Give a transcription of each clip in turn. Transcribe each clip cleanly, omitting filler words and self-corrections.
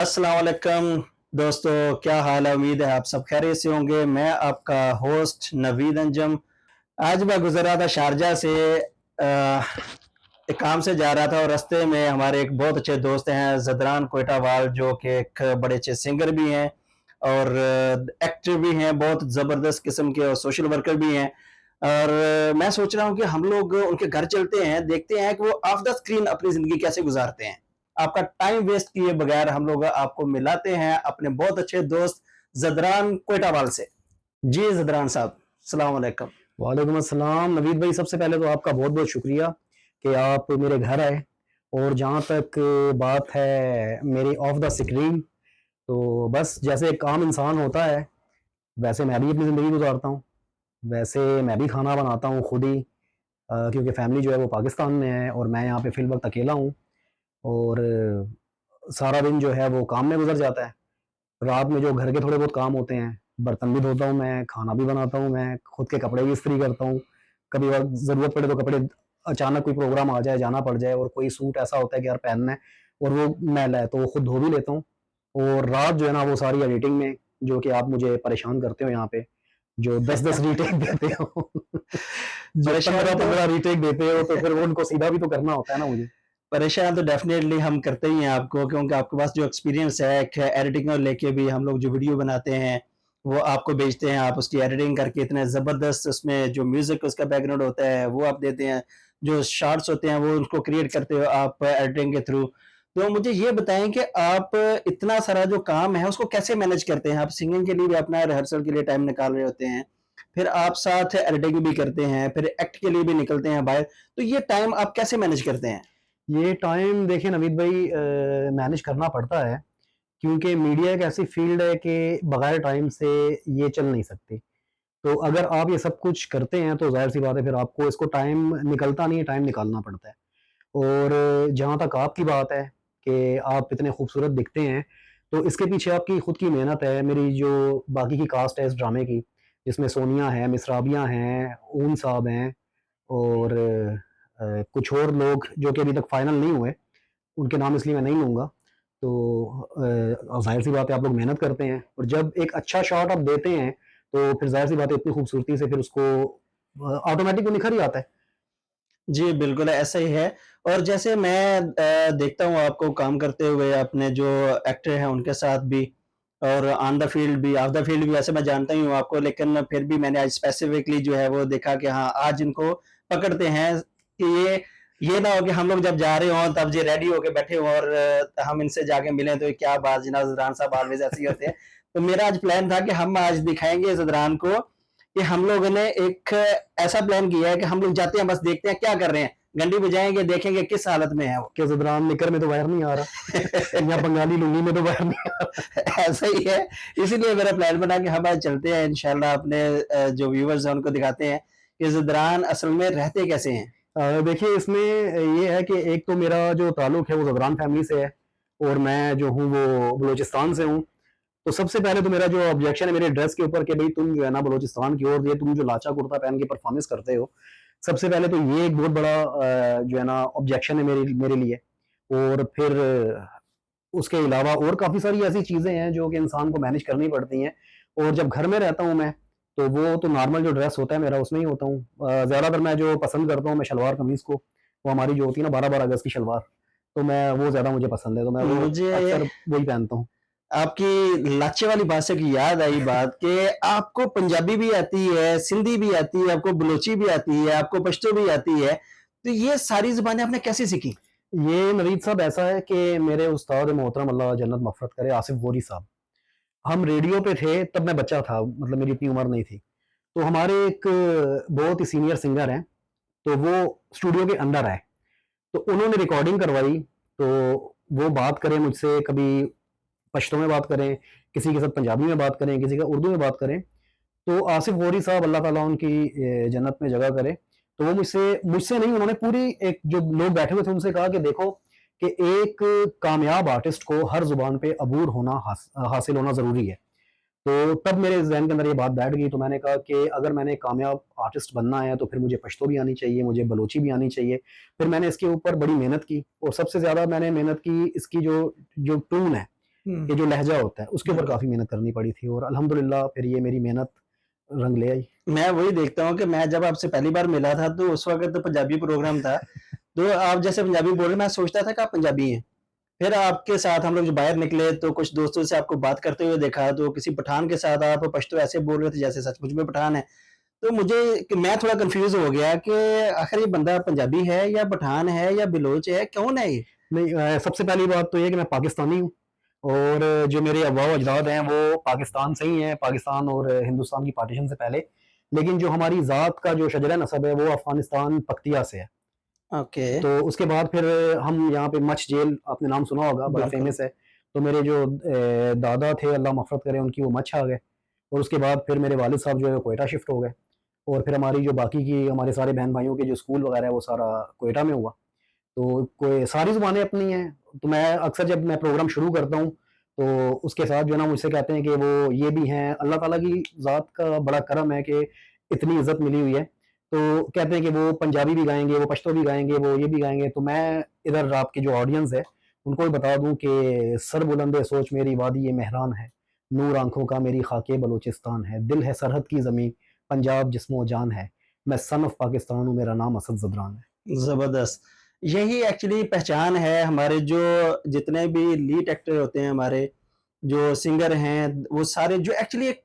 अस्सलाम वालेकुम दोस्तों, क्या हाल है। उम्मीद है आप सब खैरियत से होंगे। मैं आपका होस्ट नवीद अंजम। आज मैं गुजर रहा था शारजा से, एक काम से जा रहा था और रास्ते में हमारे एक बहुत अच्छे दोस्त हैं जदरान कोयटावाल, जो कि एक बड़े अच्छे सिंगर भी हैं और एक्टर भी हैं, बहुत ज़बरदस्त किस्म के, और सोशल वर्कर भी हैं। और मैं सोच रहा हूँ कि हम लोग उनके घर चलते हैं, देखते हैं कि वो ऑफ द स्क्रीन अपनी ज़िंदगी कैसे गुजारते हैं। आपका टाइम वेस्ट किए बगैर हम लोग आपको मिलाते हैं अपने बहुत अच्छे दोस्त जदरान कोयटावाल से। जी जदरान साहब, सलाम अलैकुम। वालेकुम अस्सलाम नवीद भाई, सबसे पहले तो आपका बहुत बहुत शुक्रिया कि आप मेरे घर आए। और जहाँ तक बात है मेरी ऑफ द स्क्रीन, तो बस जैसे एक आम इंसान होता है वैसे मैं भी अपनी ज़िंदगी गुजारता हूँ। वैसे मैं भी खाना बनाता हूँ खुद ही, क्योंकि फैमिली जो है वो पाकिस्तान में है और मैं यहाँ पे फिल वक्त अकेला हूँ। और सारा दिन जो है वो काम में गुजर जाता है। रात में जो घर के थोड़े बहुत काम होते हैं, बर्तन भी धोता हूँ मैं, खाना भी बनाता हूँ मैं, खुद के कपड़े भी इस्त्री करता हूँ। कभी वक्त ज़रूरत पड़े तो कपड़े, अचानक कोई प्रोग्राम आ जाए, जाना पड़ जाए और कोई सूट ऐसा होता है कि यार पहनना है और वो मैला है, तो वो खुद धो भी लेता हूँ। और रात जो है ना वो सारी एडिटिंग में, जो कि आप मुझे परेशान करते हो यहाँ पे, जो 10-10 रीटेक देते हो जो परेशान तो 15-15 रीटेक देते हो, तो फिर वो उनको सीधा भी तो करना होता है ना मुझे। परेशान तो डेफिनेटली हम करते ही हैं आपको, क्योंकि आपके पास जो एक्सपीरियंस है एडिटिंग को लेके भी। हम लोग जो वीडियो बनाते हैं वो आपको भेजते हैं, आप उसकी एडिटिंग करके इतने ज़बरदस्त उसमें जो म्यूज़िक उसका बैकग्राउंड होता है वो आप देते हैं, जो शॉर्ट्स होते हैं वो उसको क्रिएट करते हो आप एडिटिंग के थ्रू। तो मुझे ये बताएं कि आप इतना सारा जो काम है उसको कैसे मैनेज करते हैं। आप सिंगिंग के लिए भी अपना रिहर्सल के लिए टाइम निकाल रहे होते हैं, फिर आप साथ एडिटिंग भी करते हैं, फिर एक्ट के लिए भी निकलते हैं बाहर। तो ये टाइम आप कैसे मैनेज करते हैं? ये टाइम देखिए नवीद भाई, मैनेज करना पड़ता है, क्योंकि मीडिया एक ऐसी फील्ड है कि बगैर टाइम से ये चल नहीं सकती। तो अगर आप ये सब कुछ करते हैं तो ज़ाहिर सी बात है फिर आपको इसको टाइम निकलता नहीं है, टाइम निकालना पड़ता है। और जहाँ तक आपकी बात है कि आप इतने खूबसूरत दिखते हैं, तो इसके पीछे आपकी खुद की मेहनत है। मेरी जो बाकी की कास्ट है इस ड्रामे की, जिसमें सोनिया है, मिसराबिया हैं, ऊन साहब हैं और कुछ और लोग जो कि अभी तक फाइनल नहीं हुए, उनके नाम इसलिए मैं नहीं लूँगा। तो ज़ाहिर-सी बात है आप लोग मेहनत करते हैं और जब एक अच्छा शॉट आप देते हैं, तो फिर ज़ाहिर-सी बात है इतनी खूबसूरती से फिर उसको ऑटोमैटिक वो निखर ही आता है। जी, बिल्कुल ऐसा ही है। और जैसे मैं देखता हूँ आपको काम करते हुए, अपने जो एक्टर हैं उनके साथ भी, और ऑन द फील्ड भी, ऑफ द फील्ड भी। वैसे मैं जानता ही हूँ आपको, लेकिन फिर भी मैंने आज स्पेसिफिकली जो है वो देखा कि हाँ, आज इनको पकड़ते हैं कि ये ना हो कि हम लोग जब जा रहे हों तब ये रेडी होके बैठे हों और हम इनसे जाके मिलें तो ये क्या बात, जनाब ज़दरान साहब ऑलवेज़ ऐसे ही होते हैं। तो मेरा आज प्लान था कि हम आज दिखाएँगे ज़दरान को कि हम लोगों ने एक ऐसा प्लान किया है कि हम लोग जाते हैं, बस देखते हैं क्या कर रहे हैं, घंटी बजाएंगे, देखेंगे किस हालत में है वो। कि ज़दरान निकर में तो बाहर नहीं आ रहा या बंगाली लुंगी में तो बाहर नहीं आ रहा। ऐसा ही है। इसीलिए मेरा प्लान बना कि हम आज चलते हैं इंशाल्लाह, अपने जो व्यूवर्स हैं उनको दिखाते हैं कि ज़दरान असल में रहते कैसे हैं। देखिए इसमें ये है कि एक तो मेरा जो ताल्लुक है वो ज़दरान फैमिली से है और मैं जो हूँ वो बलूचिस्तान से हूँ। तो सबसे पहले तो मेरा जो ऑब्जेक्शन है मेरे ड्रेस के ऊपर कि भाई तुम जो है ना बलूचिस्तान की ओर, ये तुम जो लाचा कुर्ता पहन के परफॉर्मेंस करते हो, सबसे पहले तो ये एक बहुत बड़ा जो है ना ऑब्जेक्शन है मेरे मेरे लिए। और फिर उसके अलावा और काफ़ी सारी ऐसी चीज़ें हैं जो कि इंसान को मैनेज करनी पड़ती हैं। और जब घर में रहता हूँ मैं, तो वो तो नॉर्मल जो ड्रेस होता है मेरा उसमें ही होता हूँ। ज़्यादातर मैं जो पसंद करता हूँ मैं शलवार कमीज़ को, वो हमारी जो होती है ना 12-12 गज़ की शलवार, तो मैं वो ज़्यादा मुझे पसंद है, तो मैं वो मुझे अक्सर वही पहनता हूँ। आपकी लाचे वाली बात से की याद आई बात कि आपको पंजाबी भी आती है, सिंधी भी आती है, आपको बलोची भी आती है, आपको पश्तो भी आती है। तो ये सारी ज़ुबानें आपने कैसे सीखी? ये नवीद साहब ऐसा है कि मेरे उस्ताद मोहतरम अल्लाह जन्नत मग़फ़िरत करे आसिफ़ गोरी साहब, हम रेडियो पे थे तब मैं बच्चा था, मतलब मेरी इतनी उम्र नहीं थी। तो हमारे एक बहुत ही सीनियर सिंगर हैं, तो वो स्टूडियो के अंदर आए, तो उन्होंने रिकॉर्डिंग करवाई। तो वो बात करें मुझसे, कभी पश्तो में बात करें, किसी के साथ पंजाबी में बात करें, किसी का उर्दू में बात करें। तो आसिफ गौरी साहब अल्लाह ताला उनकी जन्नत में जगह करे, तो वो मुझसे मुझसे नहीं, उन्होंने पूरी एक जो लोग बैठे हुए थे उनसे कहा कि देखो कि एक कामयाब आर्टिस्ट को हर ज़ुबान पे अबूर होना हासिल होना ज़रूरी है। तो तब मेरे ज़हन के अंदर ये बात बैठ गई, तो मैंने कहा कि अगर मैंने कामयाब आर्टिस्ट बनना है तो फिर मुझे पश्तो भी आनी चाहिए, मुझे बलोची भी आनी चाहिए। फिर मैंने इसके ऊपर बड़ी मेहनत की और सबसे ज़्यादा मैंने मेहनत की इसकी जो जो टून है, कि जो लहजा होता है उसके ऊपर बिल्कुल। काफ़ी मेहनत करनी पड़ी थी और अल्हम्दुलिल्लाह फिर ये मेरी मेहनत रंग ले आई। मैं वही देखता हूँ कि मैं जब आपसे पहली बार मिला था तो उस वक़्त तो पंजाबी प्रोग्राम था। तो आप जैसे पंजाबी बोल रहे हैं, मैं सोचता था कि आप पंजाबी हैं। फिर आपके साथ हम लोग जो बाहर निकले तो कुछ दोस्तों से आपको बात करते हुए देखा, तो किसी पठान के साथ आप पश्तो ऐसे बोल रहे थे जैसे सचमुच में पठान है। तो मुझे कि मैं थोड़ा कन्फ्यूज़ हो गया कि आखिर ये बंदा पंजाबी है या पठान है या बलोच है, कौन है ये? नहीं सबसे पहली बात तो ये है कि मैं पाकिस्तानी हूँ और जो मेरे अब्वा व अजदाद हैं वो पाकिस्तान से ही हैं, पाकिस्तान और हिंदुस्तान की पार्टीशन से पहले। लेकिन जो हमारी ज़ात का जो शजरा नसब है वो अफ़गानिस्तान पक्तिया से है। ओके, तो उसके बाद फिर हम यहाँ पे मछ जेल आपने नाम सुना होगा, बड़ा बिल्कुल। फ़ेमस है। तो मेरे जो दादा थे अल्लाह मग़फ़रत करे उनकी वो मछ आ गए और उसके बाद फिर मेरे वालिद साहब जो है वो क्वेटा शिफ्ट हो गए और फिर हमारी जो बाकी की हमारे सारे बहन-भाइयों के जो स्कूल वग़ैरह है वो सारा क्वेटा में हुआ। तो कोई सारी ज़ुबानें अपनी हैं। तो मैं अक्सर जब मैं प्रोग्राम शुरू करता हूँ, तो उसके साथ जो है ना मुझसे कहते हैं कि वो ये भी हैं। अल्लाह ताला की ज़ात का बड़ा करम है कि इतनी इज़्ज़त मिली हुई है। तो कहते हैं कि वो पंजाबी भी गाएँगे, वो पश्तो भी गाएँगे, वो ये भी गाएँगे। तो मैं इधर आपकी जो ऑडियंस है, उनको भी बता दूँ कि सर बुलंद सोच मेरी वादी मेहरान है, नूर आँखों का मेरी ख़ाके बलूचिस्तान है, दिल है सरहद की ज़मीं, पंजाब जिस्मो जान है, मैं सन ऑफ पाकिस्तान हूँ, मेरा नाम असद ज़दरान है। ज़बरदस्त। यही एक्चुअली पहचान है हमारे जो जितने भी लीड एक्टर होते हैं हमारे, जो सिंगर हैं, वो सारे जो एक्चुअली एक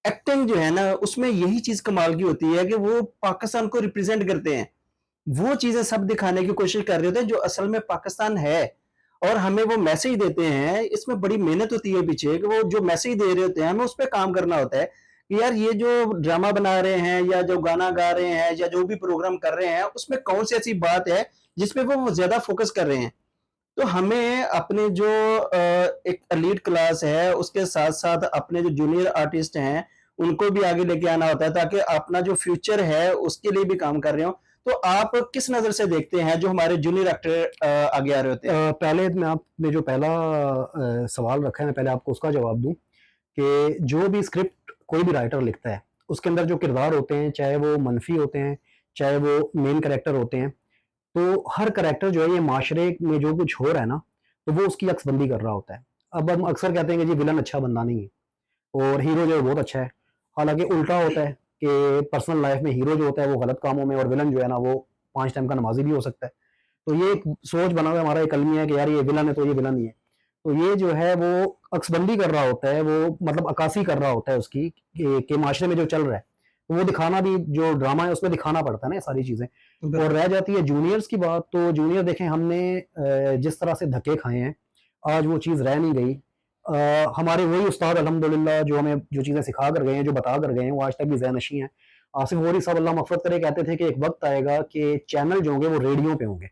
एक्टिंग जो है ना, उसमें यही चीज़ कमाल की होती है कि वो पाकिस्तान को रिप्रेज़ेंट करते हैं। वो चीज़ें सब दिखाने की कोशिश कर रहे होते हैं जो असल में पाकिस्तान है और हमें वो मैसेज देते हैं। इसमें बड़ी मेहनत होती है पीछे कि वो जो मैसेज दे रहे होते हैं हमें उस पे काम करना होता है कि यार ये जो ड्रामा बना रहे हैं या जो गाना गा रहे हैं या जो भी प्रोग्राम कर रहे हैं उसमें कौन सी ऐसी बात है जिस पे वो ज़्यादा फोकस कर रहे हैं। तो हमें अपने जो एक एलीट क्लास है उसके साथ-साथ अपने जो जूनियर आर्टिस्ट हैं, उनको भी आगे लेके आना होता है ताकि अपना जो फ्यूचर है उसके लिए भी काम कर रहे हों। तो आप किस नज़र से देखते हैं जो हमारे जूनियर एक्टर आगे आ रहे होते हैं? पहले मैं आपने जो पहला सवाल रखा है मैं पहले आपको उसका जवाब दूँ कि जो भी स्क्रिप्ट कोई भी राइटर लिखता है, उसके अंदर जो किरदार होते हैं, चाहे वो मनफ़ी होते हैं, चाहे वो मेन कैरेक्टर होते हैं, तो हर कैरेक्टर जो है ये माशरे में जो कुछ हो रहा है ना, तो वो उसकी अक्सबंदी कर रहा होता है। अब हम अक्सर कहते हैं कि जी विलन अच्छा बंदा नहीं है और हीरो जो है बहुत अच्छा है। हालाँकि उल्टा होता है कि पर्सनल लाइफ़ में हीरो जो होता है वो गलत कामों में और विलन जो है ना वो 5 टाइम का नमाज़ी भी हो सकता है। तो ये एक सोच बना हुआ हमारा एक अलमिया है कि यार ये विलन है तो ये विलन ही है। तो ये जो है वो अक्सबंदी कर रहा होता है, वो मतलब अक्कासी कर रहा होता है उसकी कि माशरे में जो चल रहा है। तो वो दिखाना भी जो ड्रामा है उसमें दिखाना पड़ता है ना ये सारी चीज़ें। और बिल्कुल, रह जाती है जूनियर्स की बात तो जूनियर देखें हमने जिस तरह से धक्के खाए हैं, आज वो चीज़ रह नहीं गई। हमारे वही उस्ताद अल्हम्दुलिल्लाह जो हमें जो चीज़ें सिखा कर गए हैं, जो बता कर गए हैं, वो आज तक भी ज़हनशीं हैं। आसिफ गौरी साहब अल्लाह मग़फ़िरत करे कहते थे कि एक वक़्त आएगा कि चैनल जो होंगे वो रेडियो पे होंगे।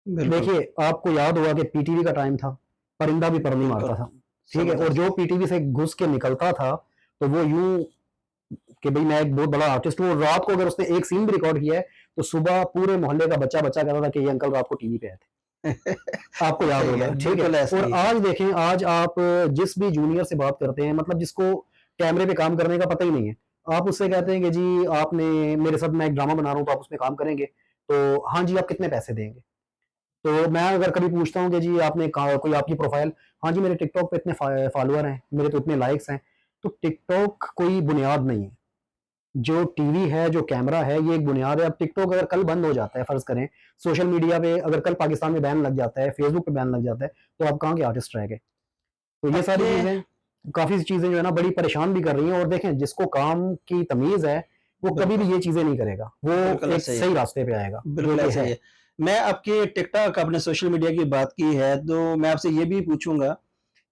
बिल्कुल, देखिए, आपको याद होगा कि पीटीवी का टाइम था, परिंदा भी पर नहीं बिल्कुल। मारता था, ठीक है? और ज़बरदस्त। जो पीटीवी से घुस के निकलता था, तो वो यूँ कि भई मैं एक बहुत बड़ा आर्टिस्ट हूँ और रात को अगर उसने एक सीन भी रिकॉर्ड किया है, तो सुबह पूरे मोहल्ले का बच्चा-बच्चा कहता था कि ये अंकल रात को टीवी पे आए थे। आपको याद सही होगा, है, ठीक है? बिल्कुल ऐसा और ही है। आज देखें, आज आप जिस भी जूनियर से बात करते हैं, मतलब जिसको कैमरे पे काम करने का पता ही नहीं है, आप उससे कहते हैं कि जी आपने मेरे साथ मैं एक ड्रामा बना रहा हूँ, तो आप उसमें काम करेंगे? तो हाँ जी, आप कितने पैसे देंगे? तो मैं अगर कभी पूछता हूँ कि जी आपने कहा कोई आपकी प्रोफ़ाइल, हाँ जी मेरे टिकटॉक पे इतने फॉलोवर हैं, मेरे तो इतने लाइक्स हैं। तो टिकटॉक कोई बुनियाद नहीं है। जो टीवी है, जो कैमरा है, ये एक बुनियाद है। अब टिकटॉक अगर कल बंद हो जाता है, फ़र्ज़ करें, सोशल मीडिया पे अगर कल पाकिस्तान में बैन लग जाता है, फ़ेसबुक पे बैन लग जाता है, तो आप कहाँ के आर्टिस्ट रह गए? तो ये सारी अपने चीज़ें, काफ़ी चीज़ें जो है ना बड़ी परेशान भी कर रही हैं और देखें जिसको काम की तमीज़ है, वो कभी बिल्कुल, भी ये चीज़ें नहीं करेगा। वो बिल्कुल एक ऐसा ही है। सही रास्ते पे आएगा, जो बिल्कुल कि ऐसा ही है। है। मैं आपके टिकटॉक आपने सोशल मीडिया की बात की है, तो मैं आपसे ये भी पूछूँगा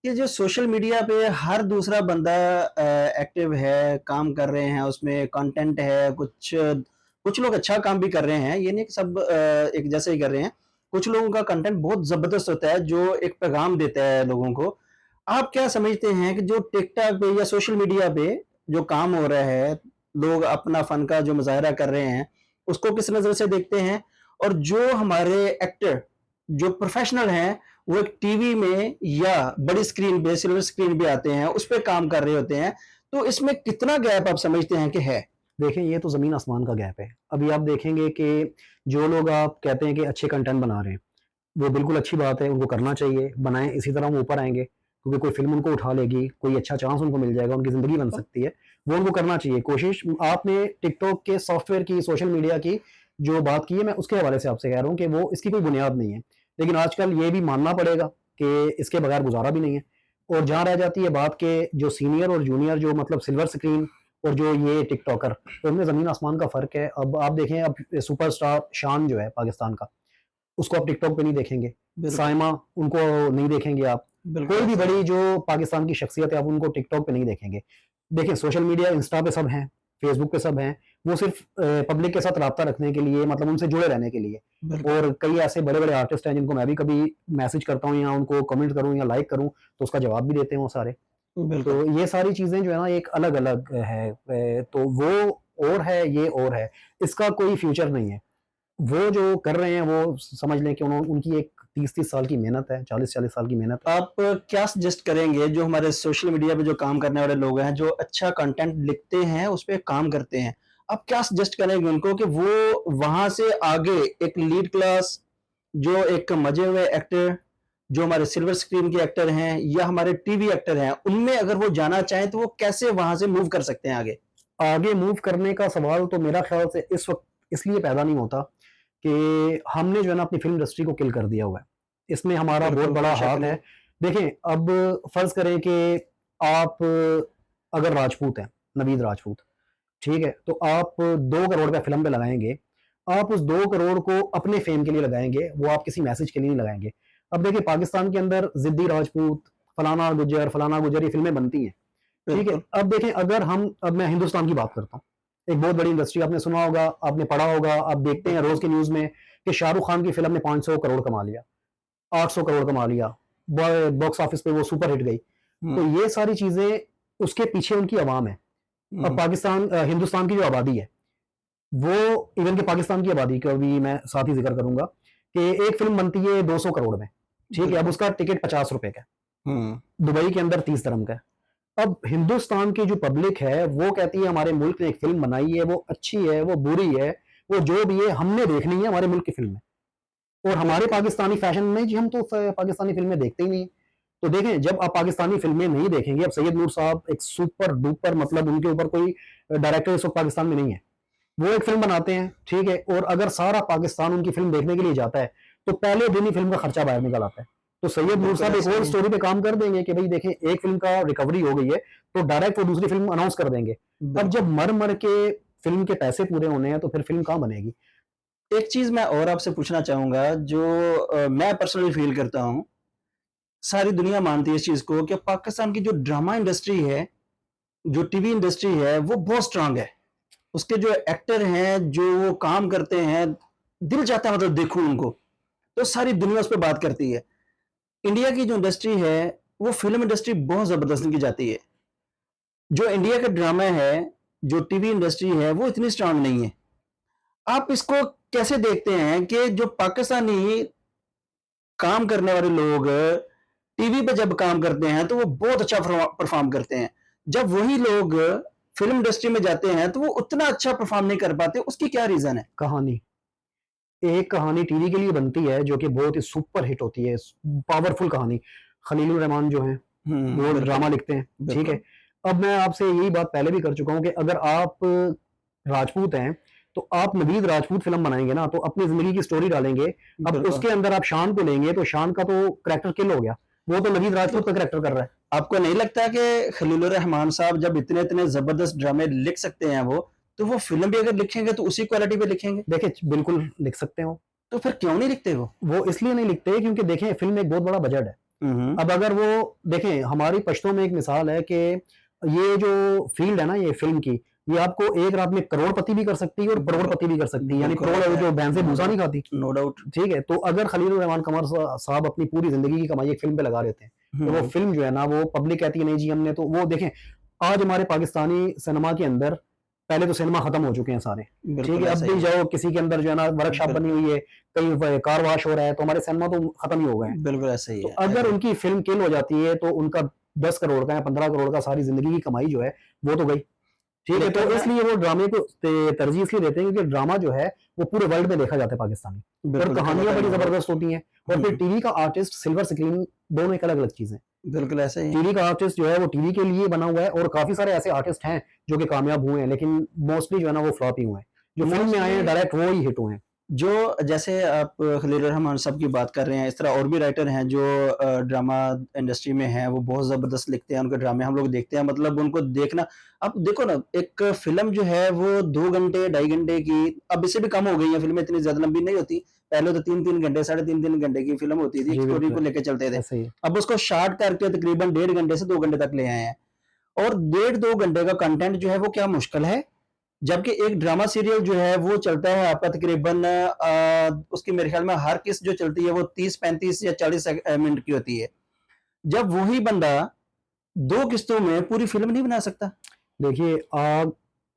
कि जो सोशल मीडिया पे हर दूसरा बंदा एक्टिव है, काम कर रहे हैं, उसमें कंटेंट है, कुछ कुछ लोग अच्छा काम भी कर रहे हैं, ये नहीं कि सब एक जैसे ही कर रहे हैं। कुछ लोगों का कंटेंट बहुत ज़बरदस्त होता है, जो एक पैगाम देता है लोगों को। आप क्या समझते हैं कि जो टिकटॉक पे या सोशल मीडिया पे जो काम हो रहा है, लोग अपना फ़न का जो मुज़ाहिरा कर रहे हैं, उसको किस नज़र से देखते हैं? और जो हमारे एक्टर, जो प्रोफ़ेशनल हैं, वो एक टीवी में या बड़ी स्क्रीन पे, सिल्वर स्क्रीन पे आते हैं, उस पे काम कर रहे होते हैं। तो इसमें कितना गैप आप समझते हैं कि है? देखें, ये तो ज़मीन आसमान का गैप है। अभी आप देखेंगे कि जो लोग आप कहते हैं कि अच्छे कंटेंट बना रहे हैं, वो बिल्कुल अच्छी बात है, उनको करना चाहिए, बनाएँ, इसी तरह वो ऊपर आएँगे। क्योंकि कोई फिल्म उनको उठा लेगी, कोई अच्छा चांस उनको मिल जाएगा, उनकी ज़िंदगी बन सकती है, वो उनको करना चाहिए कोशिश। आपने टिकटॉक के सॉफ्टवेयर की, सोशल मीडिया की जो बात की है, मैं उसके हवाले से आपसे कह रहा हूँ कि वो इसकी कोई बुनियाद नहीं है। लेकिन आजकल ये भी मानना पड़ेगा कि इसके बगैर गुजारा भी नहीं है। और जहाँ रह जाती है बात के जो सीनियर और जूनियर, जो मतलब सिल्वर स्क्रीन और जो ये टिकटॉकर, तो उनमें ज़मीन आसमान का फ़र्क है। अब आप देखें, अब सुपरस्टार शान जो है पाकिस्तान का, उसको आप टिकटॉक पे नहीं देखेंगे। बिल्कुल साइमा, उनको नहीं देखेंगे आप। बिल्कुल कोई भी ऐसा ही बड़ी है। जो पाकिस्तान की शख्सियत है, आप उनको टिकटॉक पे नहीं देखेंगे। देखिए, सोशल मीडिया, इंस्टा पे सब हैं, फेसबुक पे सब हैं। वो सिर्फ पब्लिक के साथ राब्ता रखने के लिए, मतलब उनसे जुड़े रहने के लिए। बिल्कुल और कई ऐसे बड़े-बड़े आर्टिस्ट हैं जिनको मैं भी कभी मैसेज करता हूँ या उनको कमेंट करूँ या लाइक करूँ, तो उसका जवाब भी देते हैं वो सारे। बिल्कुल। तो ये सारी चीज़ें जो है ना, एक अलग-अलग है। तो वो और है, ये और है। इसका कोई फ्यूचर नहीं है। वो जो कर रहे हैं, वो समझ लें कि उनकी एक 30-30 साल की मेहनत है, 40-40 साल की मेहनत है। आप क्या सजेस्ट करेंगे जो हमारे सोशल मीडिया पे जो काम करने वाले लोग हैं, जो अच्छा कंटेंट लिखते हैं, उस पे काम करते हैं, आप क्या सजेस्ट करेंगे उनको कि वो वहां से आगे एक लीड क्लास, जो एक मजे हुए एक्टर, जो हमारे सिल्वर स्क्रीन के एक्टर हैं या हमारे टीवी एक्टर हैं, उनमें अगर वो जाना चाहें तो वो कैसे वहां से मूव कर सकते हैं आगे? आगे मूव करने का सवाल तो मेरा ख़्याल से इस वक़्त इसलिए पैदा नहीं होता कि हमने जो है ना अपनी फ़िल्म इंडस्ट्री को किल कर दिया हुआ है। इसमें हमारा बहुत बिल्कुल, बड़ा कोई शक हाथ नहीं। है। देखें, अब फ़र्ज़ करें कि आप अगर राजपूत हैं, नवीद राजपूत, ठीक है? तो आप 2 करोड़ रुपए फ़िल्म पे लगाएँगे, आप उस 2 करोड़ को अपने फ़ेम के लिए लगाएँगे, वो आप किसी मैसेज के लिए नहीं लगाएँगे। अब देखिए, पाकिस्तान के अंदर ज़िद्दी राजपूत, फलाना गुज्जर ये फ़िल्में बनती हैं। ठीक है? बिल्कुल। अब देखें, अगर हम अब मैं हिंदुस्तान की बात करता हूँ। एक बहुत बड़ी इंडस्ट्री, आपने सुना होगा, आपने पढ़ा होगा, आप देखते हैं रोज़ बिल्कुल। के न्यूज़ में कि शाहरुख खान की फ़िल्म ने 500 करोड़ कमा लिया, 800 करोड़ कमा लिया, बॉक्स ऑफिस पे वो सुपर हिट गई। तो हम्म। ये सारी चीज़ें, उसके पीछे उनकी आवाम है। अब हम्म। हिंदुस्तान की जो आबादी है, वो इवन कि पाकिस्तान की आबादी का भी मैं साथ ही ज़िक्र करूँगा कि एक फ़िल्म बनती है 200 करोड़ में, ठीक है? अब बिल्कुल। उसका टिकट ₹50 का है, हम्म। दुबई के अंदर 30 दिरहम का है। अब हिंदुस्तान की जो पब्लिक है, वो कहती है हमारे मुल्क ने एक फ़िल्म बनाई है, वो अच्छी है, वो बुरी है, वो जो भी है हमने देखनी है, हमारे मुल्क की फ़िल्म है। और हमारे बिल्कुल। पाकिस्तानी फ़ैशन में जी, हम तो पाकिस्तानी फ़िल्में देखते ही नहीं हैं। तो देखें, जब आप पाकिस्तानी फ़िल्में नहीं देखेंगे, अब सैयद नूर साहब एक सुपर-डुपर, मतलब उनके ऊपर कोई डायरेक्टर इस वक़्त पाकिस्तान में नहीं है। वो एक फ़िल्म बनाते हैं, ठीक है? और अगर सारा पाकिस्तान उनकी फ़िल्म देखने के लिए जाता है, तो पहले दिन ही फ़िल्म का खर्चा बाहर निकल आता है। तो सैयद नूर बिल्कुल साहब एक ऐसा और ही है। स्टोरी पे काम कर देंगे कि भई देखें, एक फ़िल्म का रिकवरी हो गई है, तो डायरेक्ट वो दूसरी फ़िल्म अनाउंस कर देंगे। अब बिल्कुल। जब मर-मर के फ़िल्म के पैसे पूरे होने हैं, तो फिर फ़िल्म कहाँ बनेगी? एक चीज मैं और आपसे पूछना चाहूंगा जो मैं पर्सनली फील करता हूँ, सारी दुनिया मानती है इस चीज को कि पाकिस्तान की जो ड्रामा इंडस्ट्री है, जो टीवी इंडस्ट्री है, वो बहुत स्ट्रांग है। उसके जो एक्टर हैं, जो वो काम करते हैं, दिल चाहता है मतलब देखूं उनको। तो सारी दुनिया उस पर बात करती है। इंडिया की जो इंडस्ट्री है, वो फिल्म इंडस्ट्री बहुत जबरदस्त की जाती है। जो इंडिया का ड्रामा है, जो टीवी इंडस्ट्री है, वो इतनी स्ट्रांग नहीं है। आप इसको कैसे देखते हैं कि जो पाकिस्तानी काम करने वाले लोग टीवी पे जब काम करते हैं तो वो बहुत अच्छा परफॉर्म करते हैं। जब वही लोग फिल्म इंडस्ट्री में जाते हैं तो वो उतना अच्छा परफॉर्म नहीं कर पाते, उसकी क्या रीजन है? कहानी। एक कहानी टीवी के लिए बनती है, जो कि बहुत ही सुपर हिट होती है, पावरफुल कहानी। खलीलुर रहमान जो हैं, वो बिल्कुल। ड्रामा लिखते हैं, ठीक बिल्कुल। है? अब मैं आपसे यही बात पहले भी कर चुका हूँ कि अगर आप राजपूत हैं, तो आप नवीद राजपूत फ़िल्म बनाएँगे ना, तो अपनी ज़िंदगी की स्टोरी डालेंगे। अब बिल्कुल। उसके अंदर आप शान को लेंगे, तो शान का तो करैक्टर किल हो गया। वो तो नवीद तो राजपूत का करैक्टर कर रहा है। आपको नहीं लगता कि खलीलुर रहमान साहब जब इतने इतने जबरदस्त ड्रामे लिख सकते हैं वो, तो वो फिल्म भी अगर लिखेंगे तो उसी क्वालिटी पे लिखेंगे? देखिए, बिल्कुल लिख सकते हो। तो फिर क्यों नहीं लिखते वो? वो इसलिए नहीं लिखते क्योंकि देखें, फ़िल्म एक बहुत बड़ा बजट है। हम्म। अब अगर वो देखें, हमारी पश्तों में एक मिसाल है कि ये जो फ़ील्ड है ना, ये फ़िल्म की, ये आपको एक रात में करोड़पति भी कर सकती है और बिल्कुल। करोड़पति भी कर सकती है। यानी बिल्कुल करोड़ ऐसा है। जो भैंस से नो भूसा नहीं डाउट। खाती, नो डाउट। ठीक है? तो अगर खलीलुर रहमान कमर साहब अपनी पूरी ज़िंदगी की कमाई एक फ़िल्म पे लगा देते हैं, तो वो हम्म। फ़िल्म जो है ना, वो पब्लिक कहती है नहीं जी हमने तो वो देखें, आज हमारे पाकिस्तानी सिनेमा के अंदर पहले तो सिनेमा खत्म हो चुके हैं सारे, ठीक बिल्कुल है? अब ऐसा भी ही है। जाओ किसी के अंदर जो है ना, वर्कशॉप बनी बिल्कुल। हुई है, कहीं कार वॉश हो रहा है, तो हमारे सिनेमा तो खत्म ही हो गए हैं। बिल्कुल ऐसा ही तो है, अगर ऐसा ही। उनकी फ़िल्म किल हो जाती है, तो उनका 10 करोड़ का या 15 करोड़ का सारी ज़िंदगी की कमाई जो है, वो तो गई। ठीक है? तो लेकिन इसलिए वो ड्रामे को तरजीह इसलिए देते हैं क्योंकि ड्रामा जो है, वो पूरे वर्ल्ड में देखा जाता है पाकिस्तानी, और बिल्कुल देखा कहानियाँ जाता है, बड़ी नो डाउट। ज़बरदस्त होती हैं। और फिर टीवी का आर्टिस्ट, सिल्वर स्क्रीन, दोनों एक अलग अलग चीज है। बिल्कुल ऐसा ही है। टीवी का आर्टिस्ट जो है वो टीवी के लिए बना हुआ है, और काफी सारे ऐसे आर्टिस्ट हैं जो कि कामयाब हुए हैं, लेकिन मोस्टली जो है ना वो फ्लॉप ही हुए हैं। जो फिल्म में आए हैं मोस्टली डायरेक्ट वो ही हिट हुए हैं। जो जैसे आप खलील रहमान साहब की बात कर रहे हैं, इस तरह और भी राइटर हैं जो ड्रामा इंडस्ट्री में हैं, वो बहुत ज़बरदस्त लिखते हैं, उनके ड्रामे हम लोग देखते हैं, मतलब उनको देखना। अब देखो ना, एक फ़िल्म जो है वो 2 घंटे, ढाई घंटे की, अब इससे भी कम हो गई हैं फ़िल्में, इतनी ज़्यादा लंबी नहीं होती। पहले तो 3-3 घंटे, साढ़े 3-3 घंटे की फ़िल्म होती थी, एक जी स्टोरी को बिल्कुल, लेके चलते थे। ऐसा ही है। अब उसको शॉर्ट करके तकरीबन डेढ़ घंटे से 2 घंटे तक ले आए हैं, और डेढ़ 2 घंटे का कंटेंट जो है वो क्या मुश्किल है? जबकि एक ड्रामा सीरियल जो है वो चलता है आपका तकरीबन उसकी मेरे ख्याल में हर किस्त जो चलती है वो 30-35 या 40 मिनट की होती है। जब वही बंदा 2 किस्तों में पूरी फ़िल्म नहीं बना सकता। देखिए,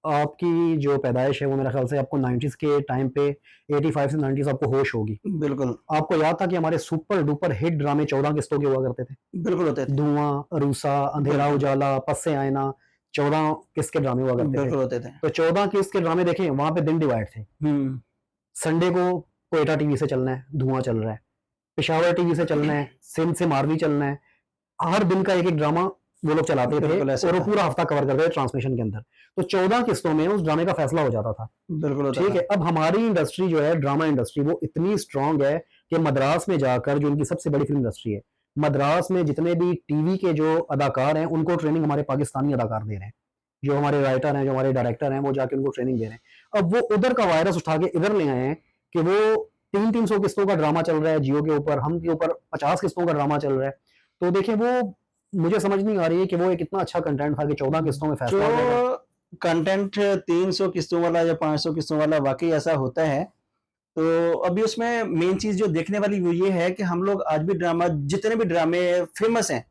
आपकी जो पैदाइश है वो मेरे ख्याल से आपको 90s के टाइम पे, 85 से 90s आपको होश होगी। बिल्कुल, आपको याद था कि हमारे सुपर डुपर हिट ड्रामे 14 किस्तों के हुआ करते थे। बिल्कुल होते थे। धुआं, रूसा, अंधेरा बिल्कुल, उजाला, पस्से आईना, 14 किस्त के ड्रामे हुआ करते थे। बिल्कुल होते थे। तो 14 किस्त के ड्रामे देखें, वहाँ पे दिन डिवाइड थे। हुँ, संडे को कोयटा टीवी से चलना है, धुआं चल रहा है। पेशावर टीवी से चलना है, सिंध से मारवी चलना है। हर दिन का एक-एक ड्रामा वो लोग चलाते थे, बिल्कुल ऐसा और वो था। पूरा हफ्ता कवर करते थे ट्रांसमिशन के अंदर। तो 14 किस्तों में उस ड्रामे का फैसला हो जाता था। बिल्कुल होता ठीक है, था। अब हमारी इंडस्ट्री जो है, ड्रामा इंडस्ट्री, वो इतनी स्ट्रांग है कि मद्रास में जाकर, जो उनकी सबसे बड़ी फिल्म इंडस्ट्री है, मद्रास में जितने भी टीवी के जो अदाकार हैं, उनको ट्रेनिंग हमारे पाकिस्तानी अदाकार दे रहे हैं। जो हमारे राइटर हैं, जो हमारे डायरेक्टर हैं, वो जाके उनको ट्रेनिंग दे रहे हैं। अब वो उधर का वायरस उठा के इधर ले आए हैं कि वो 300-300 किस्तों का ड्रामा चल रहा है जियो के ऊपर, हम के ऊपर 50 किस्तों का ड्रामा चल रहा है। तो देखिए, वो मुझे समझ नहीं आ रही है कि वो एक इतना अच्छा कंटेंट था कि 14 किस्तों में फैसला हो जाएगा। जो कंटेंट 300 किस्तों वाला या 500 किस्तों वाला वाक़ई ऐसा होता है। तो अभी उसमें मेन चीज़ जो देखने वाली वो ये है कि हम लोग आज भी ड्रामा, जितने भी ड्रामे फ़ेमस हैं,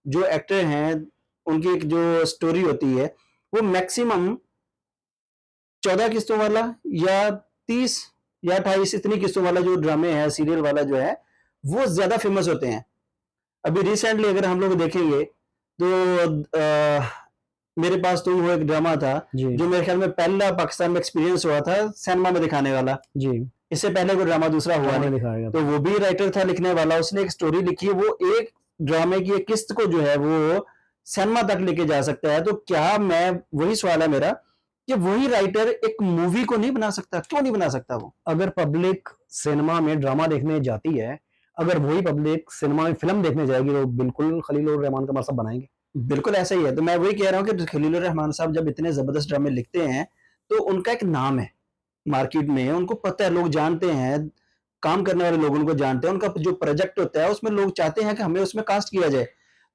जो एक्टर हैं, उनकी एक जो स्टोरी होती है, वो मैक्सिमम 14 किस्तों वाला या 30 या 28 इतनी किस्तों वाला जो ड्रामे है, सीरियल वाला जो है, वो ज़्यादा फ़ेमस होते हैं। अभी रिसेंटली अगर हम लोग देखेंगे तो मेरे पास तुम हो एक ड्रामा था, जी, जो मेरे ख्याल में पहला पाकिस्तान में एक्सपीरियंस हुआ था सिनेमा में दिखाने वाला। जी। इससे पहले कोई ड्रामा दूसरा हुआ ड्रामा नहीं। में दिखाया गया तो था। वो भी राइटर था लिखने वाला, उसने एक स्टोरी लिखी है, वो एक ड्रामे की एक किस्त को जो है वो सिनेमा तक लेके जा सकता है। तो क्या मैं वही सवाल है मेरा कि वही राइटर एक मूवी को नहीं बना सकता? क्यों नहीं बना सकता वो? अगर पब्लिक सिनेमा में ड्रामा देखने जाती है, अगर वही पब्लिक सिनेमा में फ़िल्म देखने जाएगी, तो बिल्कुल खलील उर रहमान कमर साहब बनाएँगे। बिल्कुल ऐसा ही है। तो मैं वही कह रहा हूँ कि खलील रहमान साहब जब इतने ज़बरदस्त ड्रामे लिखते हैं, तो उनका एक नाम है मार्केट में, उनको पता है, लोग जानते हैं, काम करने वाले लोग उनको जानते हैं, उनका जो प्रोजेक्ट होता है उसमें लोग चाहते हैं कि हमें उसमें कास्ट किया जाए।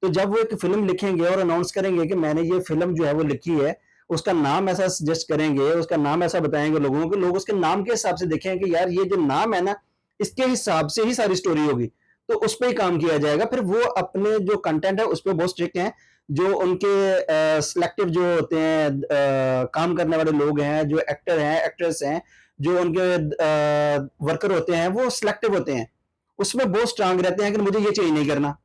तो जब वो एक फ़िल्म लिखेंगे और अनाउंस करेंगे कि मैंने ये फ़िल्म जो है वो लिखी है, उसका नाम ऐसा सजेस्ट करेंगे, उसका नाम ऐसा बताएँगे लोगों को, लोग उसके नाम के हिसाब से देखेंगे कि यार ये जो नाम है ना, इसके हिसाब से ही सारी स्टोरी होगी। तो उस पे ही काम किया जाएगा। फिर वो अपने जो कंटेंट है उस पे बहुत स्ट्रिक्ट हैं। जो उनके सिलेक्टिव जो होते हैं काम करने वाले लोग हैं, जो एक्टर हैं, एक्ट्रेस हैं, जो उनके वर्कर होते हैं, वो सिलेक्टिव होते हैं। उसमें बहुत स्ट्रांग रहते हैं कि मुझे ये चाहिए नहीं करना।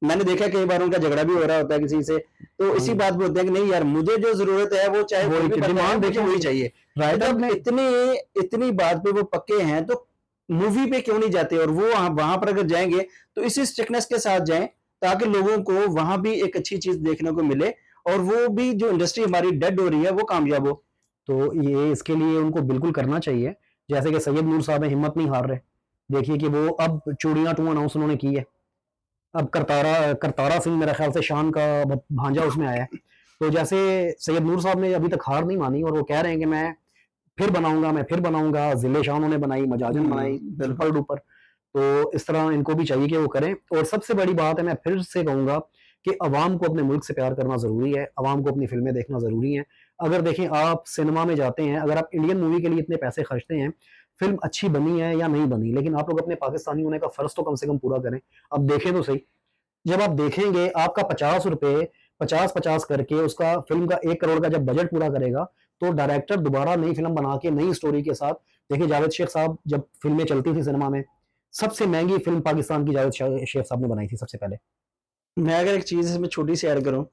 मैंने देखा है कई बार उनका झगड़ा भी हो रहा होता है किसी से, तो इसी हाँ, बात पे होते हैं कि नहीं यार, मुझे जो ज़रूरत है वो चाहे कोई वही भी कि बंदा है, डिमांड मुझे देखें वही उनकी। चाहिए। तो राइटर जब ने इतनी इतनी बात पे वो पक्के हैं, तो मूवी पे क्यों नहीं जाते? और वो वहाँ पर अगर जाएँगे, तो इसी स्ट्रिक्टनेस के साथ जाएँ, ताकि लोगों को वहाँ भी एक अच्छी चीज़ देखने को मिले, और वो भी जो इंडस्ट्री हमारी डेड हो रही है, वो कामयाब हो। तो ये इसके लिए उनको बिल्कुल करना चाहिए। जैसे कि सैयद नूर साहब हैं, हिम्मत नहीं हार रहे। देखिए कि वो अब चूड़ियाँ 2 अनाउंस उन्होंने की है। अब करतारा करतारा सिंह मेरे ख्याल से शान का भांजा उसमें आया है। तो जैसे सैयद नूर साहब ने अभी तक हार नहीं मानी, और वो कह रहे हैं कि मैं फिर बनाऊँगा, मैं फिर बनाऊँगा। ज़िले शाह उन्होंने बनाई, मजाजन बनाई, सुपर बिल्कुल। डुपर। तो इस तरह इनको भी चाहिए कि वो करें। और सबसे बड़ी बात है, मैं फिर से कहूँगा कि अवाम को अपने मुल्क से प्यार करना ज़रूरी है, अवाम को अपनी फ़िल्में देखना ज़रूरी है। अगर देखें, आप सिनेमा में जाते हैं, अगर आप इंडियन मूवी के लिए इतने पैसे खर्चते हैं, फ़िल्म अच्छी बनी है या नहीं बनी, लेकिन आप लोग अपने पाकिस्तानी होने का फ़र्ज़ तो कम से कम पूरा करें। अब देखें तो सही, जब आप देखेंगे आपका ₹50 50-50 करके उसका फ़िल्म का 1 करोड़ का जब बजट पूरा करेगा, तो डायरेक्टर दोबारा नई फ़िल्म बना के नई स्टोरी के साथ, देखिए जावेद शेख साहब जब फ़िल्में चलती थी सिनेमा में, सबसे महँगी फ़िल्म पाकिस्तान की जावेद शेख साहब ने बनाई थी सबसे पहले। मैं अगर एक चीज़ इसमें छोटी-सी ऐड करूँ,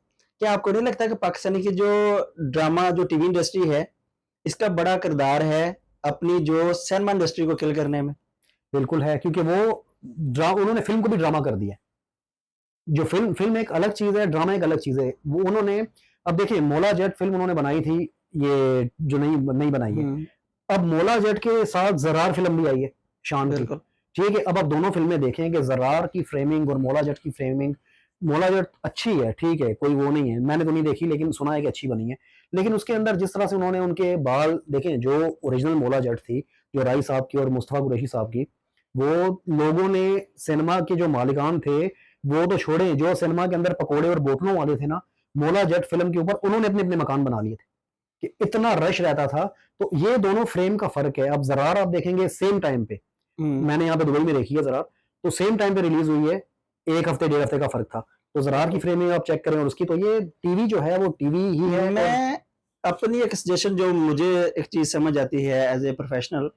क्या आपको नहीं लगता कि पाकिस्तानी की जो ड्रामा, जो टीवी इंडस्ट्री है, इसका बड़ा किरदार है अपनी जो सिनेमा इंडस्ट्री को किल करने में? बिल्कुल है, क्योंकि वो उन्होंने फिल्म को भी ड्रामा कर दिया। जो फिल्म फिल्म एक अलग चीज है, ड्रामा एक अलग चीज है। वो उन्होंने, अब देखिए मौला जट फिल्म उन्होंने बनाई थी, ये जो नई नई बनाई है। अब मौला जट के साथ जरार फिल्म भी आई है शान की, बिल्कुल। ठीक है। अब आप दोनों फिल्में देखें कि जरार की फ्रेमिंग और मौला जट की फ्रेमिंग, मौला जट अच्छी है, ठीक है, कोई वो नहीं है, मैंने तो नहीं देखी लेकिन सुना है कि अच्छी बनी है। लेकिन उसके अंदर जिस तरह से उन्होंने उनके बाल देखें, जो ओरिजिनल मौला जट थी, जो राई साहब की और मुस्तफा कुरैशी साहब की, वो लोगों ने, सिनेमा के जो मालिकान थे वो तो छोड़े, जो सिनेमा के अंदर पकोड़े और बोतलों वाले थे ना, मौला जट फिल्म के ऊपर उन्होंने अपने अपने मकान बना लिए थे कि इतना रश रहता था। तो ये दोनों फ्रेम का फर्क है। अब जरार आप देखेंगे सेम टाइम पे, मैंने यहाँ पे दुबई में देखी है जरार, तो सेम टाइम पे रिलीज हुई है, एक हफ्ते डेढ़ हफ्ते का फर्क था। तो जरार की फ्रेमिंग आप चेक करें और उसकी, तो ये टीवी जो है वो टीवी ही है। मैं अपनी एक सजेशन, जो मुझे एक चीज समझ आती है एज ए प्रोफेशनल,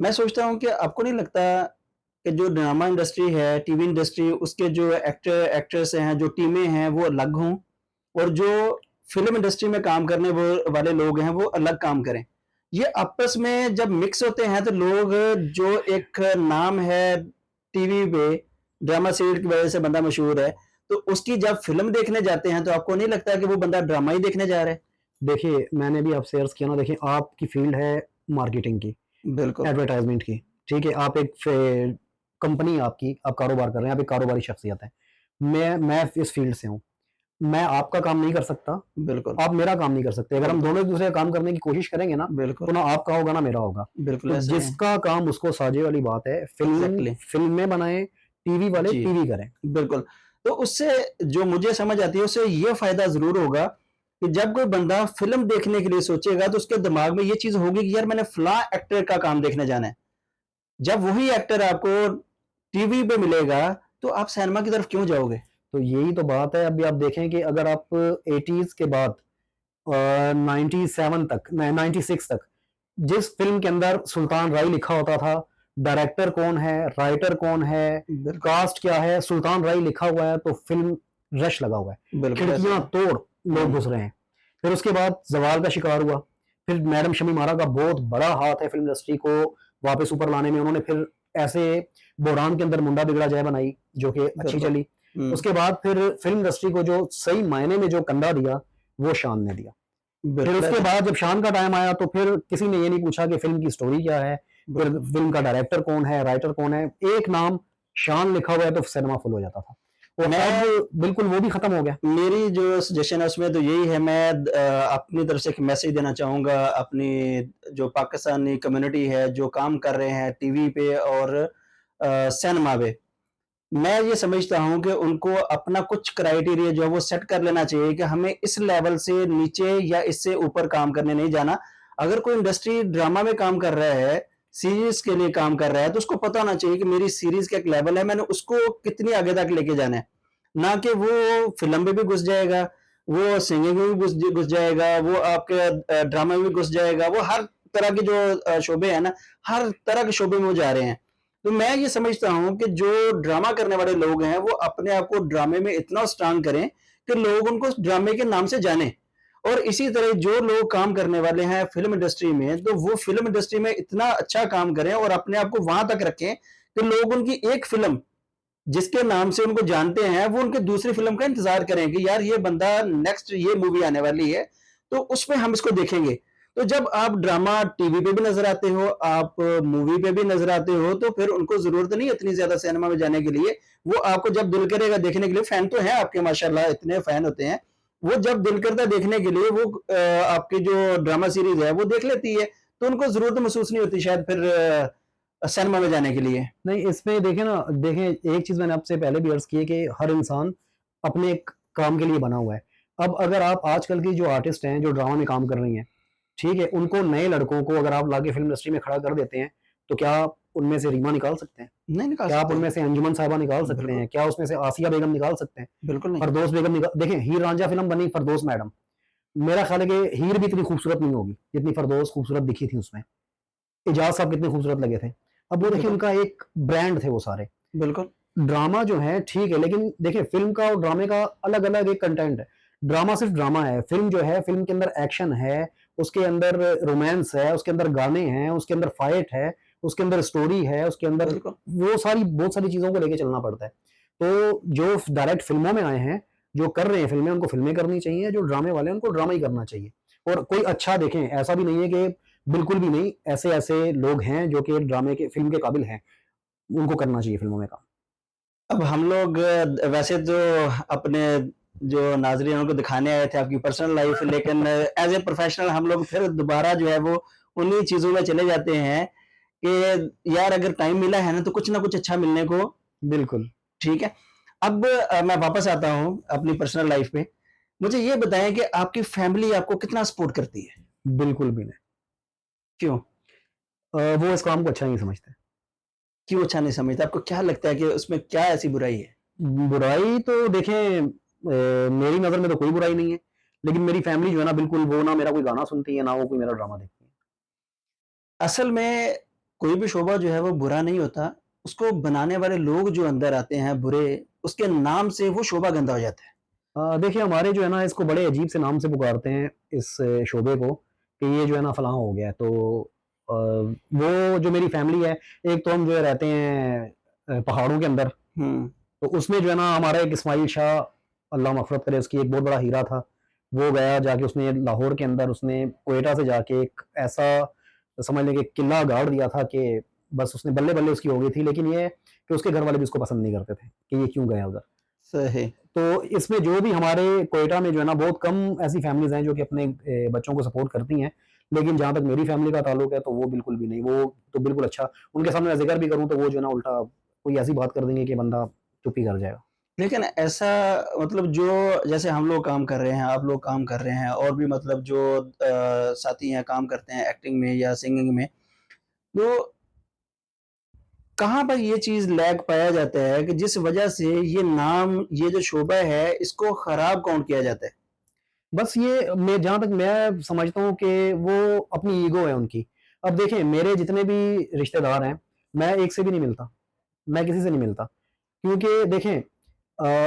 मैं सोचता हूँ कि आपको नहीं लगता कि जो ड्रामा इंडस्ट्री है, टीवी इंडस्ट्री, उसके जो एक्टर एक्ट्रेस हैं, जो टीमें हैं, वो अलग हों, और जो फिल्म इंडस्ट्री में काम करने वो वाले लोग हैं वो अलग काम करें। ये आपस में जब मिक्स होते हैं तो लोग, जो एक नाम है टीवी पे, ड्रामा सीरियल की वजह से बंदा मशहूर है, तो उसकी जब फिल्म देखने जाते हैं तो आपको नहीं लगता कि वो बंदा ड्रामा ही देखने जा रहा है? देखिए मैंने भी आपसे अर्ज किया ना, देखिए आपकी फील्ड है मार्केटिंग की, बिल्कुल। एडवर्टाइजमेंट की, ठीक है। आप एक कंपनी, आपकी, आप कारोबार कर रहे हैं, आप एक कारोबारी शख्सियत है। मैं इस फील्ड से हूँ, मैं आपका काम नहीं कर सकता, बिल्कुल। आप मेरा काम नहीं कर सकते। अगर हम बिल्कुल। दोनों एक दूसरे का काम करने की कोशिश करेंगे ना, बिल्कुल। तो ना आपका होगा ना मेरा होगा। बिल्कुल तो ऐसा है। जिसका काम उसको साझे वाली बात है। एग्जैक्टली। फिल्में बनाए, टीवी वाले जी। टीवी करें। बिल्कुल। तो उससे जो मुझे समझ आती है, उससे ये फ़ायदा ज़रूर होगा कि जब कोई बंदा फ़िल्म देखने के लिए सोचेगा तो उसके दिमाग में ये चीज़ होगी कि यार मैंने फलाँ एक्टर का काम देखने जाना है। जब वही एक्टर आपको टीवी पे मिलेगा, तो आप सिनेमा की तरफ क्यों जाओगे? तो यही तो बात है। अभी आप देखें कि अगर आप 80s के बाद 97 तक, 96 तक, जिस फ़िल्म के अंदर सुल्तान राय लिखा होता था, डायरेक्टर कौन है, राइटर कौन है, बिल्कुल। कास्ट क्या है, सुल्तान राय लिखा हुआ है, तो फ़िल्म रश लगा हुआ है, बिल्कुल ऐसा खिड़कियाँ है। तोड़ लोग हुँ। घुस रहे हैं। फिर उसके बाद ज़वाल का शिकार हुआ, फिर मैडम शमी मारा का बहुत बड़ा हाथ है फ़िल्म इंडस्ट्री को वापस ऊपर लाने में। उन्होंने फिर ऐसे बहरान के अंदर मुंडा बिगड़ा जाए बनाई, जो कि अच्छी बिल्कुल। चली। हुँ। उसके बाद फिर फ़िल्म इंडस्ट्री को जो सही मायने में जो कंधा दिया, वो शान ने दिया। फिर बिल्कुल उसके ऐसा बाद जब शान का टाइम आया तो फिर किसी ने ये नहीं पूछा कि फिल्म की स्टोरी क्या है, फिर बिल्कुल। फिल्म का डायरेक्टर कौन है, राइटर कौन है। एक नाम शान लिखा हुआ है तो सिनेमा फुल हो जाता था। और मैं अब बिल्कुल वो भी खत्म हो गया। मेरी जो सजेशन है उसमें तो यही है, मैं अपनी तरफ से एक मैसेज देना चाहूँगा अपनी जो पाकिस्तानी कम्युनिटी है, जो काम कर रहे हैं टीवी पे और सिनेमा पे। मैं ये समझता हूँ कि उनको अपना कुछ क्राइटेरिया जो है वो सेट कर लेना चाहिए कि हमें इस लेवल से नीचे या इससे ऊपर काम करने नहीं जाना। अगर कोई इंडस्ट्री ड्रामा में काम कर रहा है, सीरीज़ के लिए काम कर रहा है, तो उसको पता होना चाहिए कि मेरी सीरीज़ का एक लेवल है, मैंने उसको कितनी आगे तक लेके जाना है। ना कि वो फ़िल्म में भी घुस जाएगा, वो सिंगिंग में भी घुस जाएगा, वो आपके ड्रामा में भी घुस जाएगा, वो हर तरह के जो शोबे हैं ना, हर तरह के शोबे में वो जा रहे हैं। तो मैं ये समझता हूँ कि जो ड्रामा करने वाले लोग हैं, वो अपने आप को ड्रामे में इतना स्ट्रॉन्ग करें कि लोग उनको ड्रामे के नाम से जानें। और इसी तरह जो लोग काम करने वाले हैं फ़िल्म इंडस्ट्री में, तो वो फ़िल्म इंडस्ट्री में इतना अच्छा काम करें और अपने आप को वहाँ तक रखें कि लोग उनकी एक फ़िल्म जिसके नाम से उनको जानते हैं, वो उनकी दूसरी फ़िल्म का इंतज़ार करें कि यार ये बंदा नेक्स्ट ये मूवी आने वाली है, तो उसमें हम इसको देखेंगे। तो जब आप ड्रामा टीवी पे भी नज़र आते हो, आप मूवी पे भी नज़र आते हो, तो फिर उनको ज़रूरत नहीं है इतनी ज़्यादा सिनेमा में जाने के लिए। वो आपको जब दिल करेगा देखने के लिए, फ़ैन तो हैं आपके माशाल्लाह, इतने फ़ैन होते हैं। वो जब दिल करता है देखने के लिए, वो आपकी जो ड्रामा सीरीज़ है, वो देख लेती है। तो उनको ज़रूरत महसूस नहीं होती शायद फिर सिनेमा में जाने के लिए। नहीं, इसमें देखें ना, देखें एक चीज़ मैंने आपसे पहले भी अर्ज़ की है कि हर इंसान अपने एक काम के लिए बना हुआ है। अब अगर आप आजकल की जो आर्टिस्ट हैं, जो ड्रामा में काम कर रही हैं, ठीक है, उनको नए लड़कों को अगर आप लाके फ़िल्म इंडस्ट्री में खड़ा कर देते हैं, तो क्या आप उनमें से रीमा निकाल सकते हैं? नहीं निकाल क्या आप सकते। उनमें से अंजुमन साहिबा निकाल सकते बिल्कुल। हैं? क्या उसमें से आसिया बेगम निकाल सकते हैं? बिल्कुल नहीं। फ़रदौस बेगम देखें, हीर रांझा फ़िल्म बनी फ़रदौस मैडम। मेरा ख़्याल है कि हीर भी इतनी खूबसूरत नहीं होगी, जितनी फ़रदौस खूबसूरत दिखी थी उसमें। एजाज साहब कितने खूबसूरत लगे थे। अब वो देखिए बिल्कुल। उनका एक ब्रांड थे वो सारे। बिल्कुल। ड्रामा जो है ठीक है, लेकिन देखिए फ़िल्म का और ड्रामे का अलग-अलग एक कंटेंट है। ड्रामा सिर्फ़ ड्रामा है, फ़िल्म जो है, फ़िल्म के अंदर एक्शन है, उसके अंदर रोमांस है, उसके अंदर गाने हैं, उसके अंदर फाइट है, उसके अंदर स्टोरी है, उसके अंदर बिल्कुल। वो सारी बहुत सारी चीज़ों को लेके चलना पड़ता है। तो जो डायरेक्ट फ़िल्मों में आए हैं, जो कर रहे हैं फ़िल्में, उनको फ़िल्में करनी चाहिए, जो ड्रामे वाले हैं, उनको ड्रामा ही करना चाहिए। और कोई अच्छा देखें, ऐसा भी नहीं है कि बिल्कुल भी नहीं, ऐसे-ऐसे लोग हैं जो कि ड्रामे के फ़िल्म के काबिल हैं, उनको करना चाहिए फ़िल्मों में काम। अब हम लोग वैसे तो अपने जो नाज़रीन हैं उनको दिखाने आए थे आपकी पर्सनल लाइफ़, लेकिन एज़ ए प्रोफ़ेशनल हम लोग फिर दोबारा जो है वो उन्हीं चीज़ों में चले जाते हैं कि यार अगर टाइम मिला है ना तो कुछ ना कुछ अच्छा मिलने को बिल्कुल। ठीक है। अब मैं वापस आता हूँ अपनी पर्सनल लाइफ़ पे। मुझे ये बताएँ कि आपकी फ़ैमिली आपको कितना सपोर्ट करती है? बिल्कुल भी नहीं। क्यों? वो इस काम को अच्छा नहीं समझते। क्यों अच्छा नहीं समझते? आपको क्या लगता है कि उसमें क्या ऐसी बुराई है? बुराई तो देखें, मेरी नज़र में तो कोई बुराई नहीं है। लेकिन मेरी फ़ैमिली जो है ना, बिल्कुल वो ना मेरा कोई गाना सुनती है, ना वो कोई मेरा ड्रामा देखती है। असल में कोई भी शोबा जो है वो बुरा नहीं होता, उसको बनाने वाले लोग जो अंदर आते हैं बुरे, उसके नाम से वो शोबा गंदा हो जाता है। देखिए हमारे जो है ना, इसको बड़े अजीब से नाम से पुकारते हैं इस शोबे को, कि ये जो है ना फलाँ हो गया है। तो वो जो मेरी फ़ैमिली है, एक तो हम जो है रहते हैं पहाड़ों के अंदर। हुँ, तो उसमें जो है ना हमारा एक इस्माइल शाह, अल्लाह मग़फ़िरत करे, उसकी एक बहुत बड़ा हीरा था। वो गया जाके, उसने लाहौर के अंदर, उसने क्वेटा से जाके एक ऐसा समझ लें कि किला गाड़ दिया था कि बस उसने बल्ले-बल्ले उसकी हो गई थी। लेकिन ये है कि उसके घर वाले भी उसको पसंद नहीं करते थे कि ये क्यों गया उधर। सही। तो इसमें जो भी हमारे क्वेटा में जो है ना, बहुत कम ऐसी फैमिलीज़ हैं जो कि अपने बच्चों को सपोर्ट करती हैं। लेकिन जहाँ तक मेरी फैमिली का ताल्लुक है, तो वो बिल्कुल भी नहीं। वो तो बिल्कुल अच्छा, उनके सामने मैं ज़िक्र भी करूँ तो वो जो है ना उल्टा कोई ऐसी बात कर देंगे कि बंदा चुप ही कर जाएगा। लेकिन ऐसा मतलब जो जैसे हम लोग काम कर रहे हैं, आप लोग काम कर रहे हैं और भी मतलब जो साथी हैं काम करते हैं एक्टिंग में या सिंगिंग में, तो कहाँ पर ये चीज़ लैग पाया जाता है कि जिस वजह से ये नाम, ये जो शोबा है, इसको खराब काउंट किया जाता है? बस ये मैं जहाँ तक मैं समझता हूँ कि वो अपनी ईगो है उनकी। अब देखें, मेरे जितने भी रिश्तेदार हैं, मैं एक से भी नहीं मिलता, मैं किसी से नहीं मिलता। क्योंकि देखें,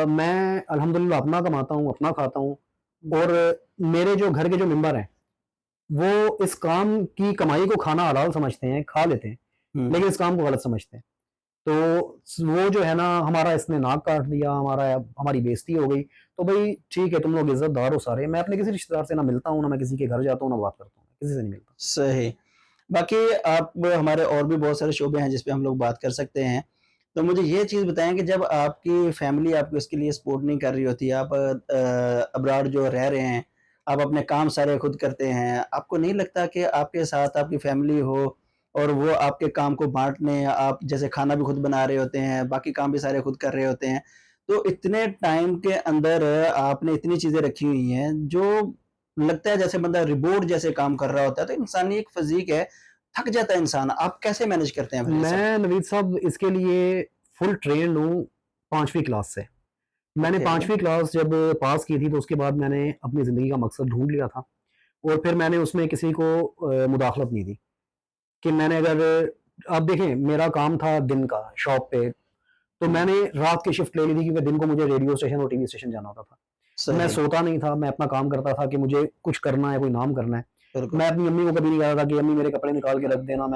मैं अल्हम्दुलिल्लाह अपना कमाता हूँ, अपना खाता हूँ। और मेरे जो घर के जो मेंबर हैं, वो इस काम की कमाई को खाना हलाल समझते हैं, खा लेते हैं, हुँ, लेकिन इस काम को गलत समझते हैं। तो वो जो है ना, हमारा इसने नाक काट दिया, हमारी बेइज़्ती हो गई। तो भई ठीक है, तुम लोग इज़्ज़तदार हो सारे। मैं अपने किसी रिश्तेदार से ना मिलता हूँ, ना मैं किसी के घर जाता हूँ, ना बात करता हूँ, किसी से नहीं मिलता। सही। बाकी आप हमारे और भी बहुत सारे शोबे हैं जिस पे हम लोग बात कर सकते हैं। तो मुझे ये चीज़ बताएँ कि जब आपकी फैमिली आपको इसके लिए सपोर्ट नहीं कर रही होती, आप अब्रॉड जो रह रहे हैं, आप अपने काम सारे खुद करते हैं, आपको नहीं लगता कि आपके साथ आपकी फैमिली हो और वो आपके काम को बाँट लें, आप जैसे खाना भी खुद बना रहे होते हैं, बाकी काम भी सारे खुद कर रहे होते हैं। तो इतने टाइम के अंदर आपने इतनी चीज़ें रखी हुई हैं, जो लगता है जैसे बंदा रोबोट जैसे काम कर रहा होता है, तो इंसानी एक फ़िज़ीक है, थक जाता है इंसान। आप कैसे मैनेज करते हैं फिर ये सब? मैं नवीद साहब इसके लिए फुल ट्रेन्ड हूँ 5वीं क्लास से। मैंने ओके, 5वीं क्लास जब पास की थी, तो उसके बाद मैंने अपनी ज़िंदगी का मकसद ढूँढ लिया था। और फिर मैंने उसमें किसी को मुदाखलत नहीं दी कि मैंने अगर, अब देखें मेरा काम था दिन का शॉप पे, तो हुँ, मैंने रात की शिफ्ट ले ली थी क्योंकि दिन को मुझे रेडियो स्टेशन और टीवी स्टेशन जाना होता था। मैं सही, सोता नहीं था, मैं अपना काम करता था कि मुझे कुछ करना है, कोई नाम करना है। बिल्कुल, मैं अपनी अम्मी को कभी नहीं कहा था कि अम्मी मेरे कपड़े निकाल के रख देना,